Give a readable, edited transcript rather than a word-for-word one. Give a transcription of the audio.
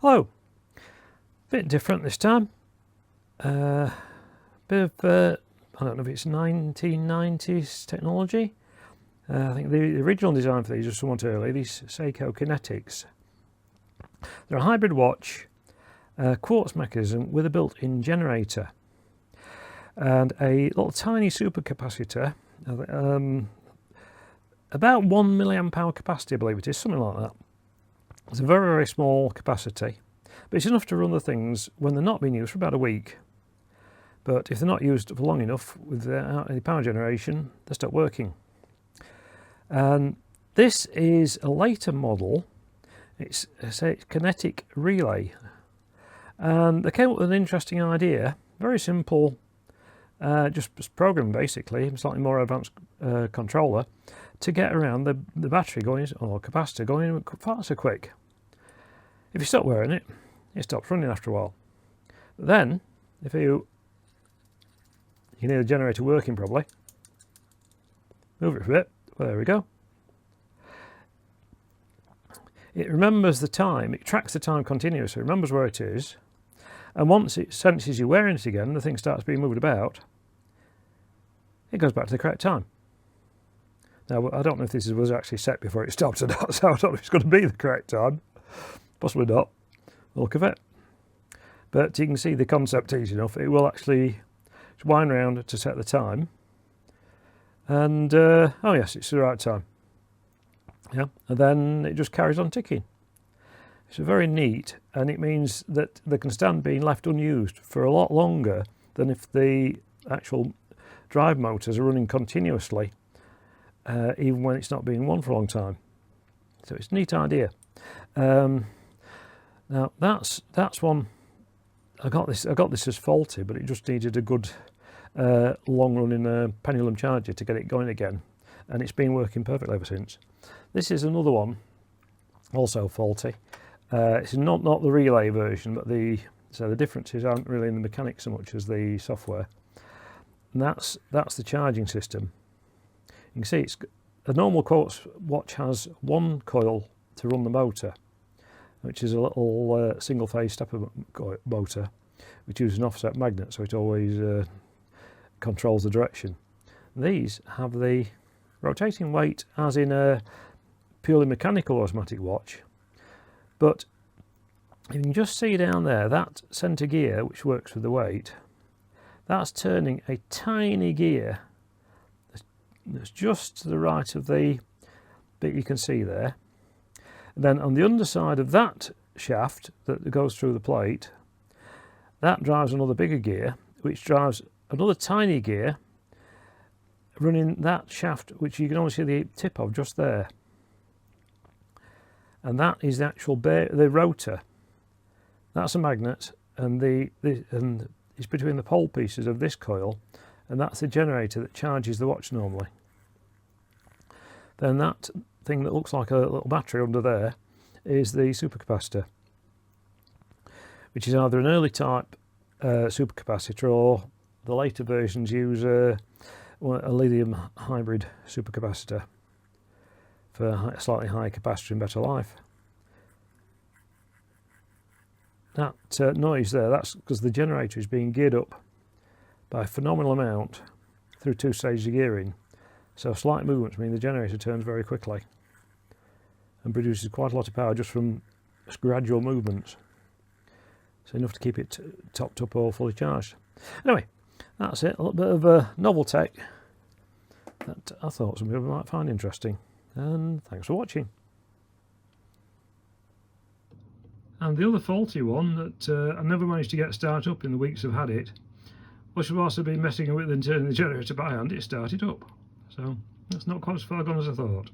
Hello, bit different this time. Bit of, I don't know if it's 1990s technology. I think the original design for these was somewhat early, these Seiko Kinetics. They're a hybrid watch, quartz mechanism with a built-in generator and a little tiny supercapacitor, about 1 milliamp hour capacity, I believe it is, something like that. It's a very, very small capacity, but it's enough to run the things when they're not being used for about a week. But if they're not used for long enough without any power generation, they stop working. And this is a later model. It's a kinetic relay. And they came up with an interesting idea, very simple, just program basically, slightly more advanced controller, to get around the battery going, or capacitor going far so quick. If you stop wearing it, it stops running after a while. But then, if you can hear the generator working probably, move it for a bit, well, there we go. It remembers the time, it tracks the time continuously, it remembers where it is, and once it senses you wearing it again, the thing starts being moved about, it goes back to the correct time. Now, I don't know if this was actually set before it stopped or not, so I don't know if it's going to be the correct time. Possibly not, the look of it. But you can see the concept easy enough. It will actually wind round to set the time. And, oh yes, it's the right time. Yeah, and then it just carries on ticking. It's very neat, and it means that they can stand being left unused for a lot longer than if the actual drive motors are running continuously. Even when it's not being worn for a long time. So it's a neat idea. Now that's one. I got this as faulty, but it just needed a good long-running pendulum charger to get it going again, and it's been working perfectly ever since. This is another one, also faulty. It's not the relay version, but the differences aren't really in the mechanics so much as the software. And that's the charging system. You can see it's a normal quartz watch has one coil to run the motor, which is a little single-phase stepper motor, which uses an offset magnet, so it always controls the direction. These have the rotating weight as in a purely mechanical automatic watch, but you can just see down there that centre gear, which works with the weight, that's turning a tiny gear. It's just to the right of the bit you can see there. And then on the underside of that shaft that goes through the plate, that drives another bigger gear, which drives another tiny gear running that shaft, which you can only see the tip of just there. And that is the actual the rotor. That's a magnet, and and it's between the pole pieces of this coil, and that's the generator that charges the watch normally. Then that thing that looks like a little battery under there is the supercapacitor, which is either an early type supercapacitor, or the later versions use a lithium hybrid supercapacitor for a slightly higher capacity and better life. That noise there, that's because the generator is being geared up by a phenomenal amount through two stages of gearing. So slight movements mean the generator turns very quickly and produces quite a lot of power just from gradual movements. So enough to keep it topped up or fully charged. Anyway, that's it. A little bit of a novel tech that I thought some people might find interesting. And thanks for watching. And the other faulty one that I never managed to get started up in the weeks I've had it, which I've also been messing with and turning the generator by hand, it started up. So that's not quite as far gone as I thought.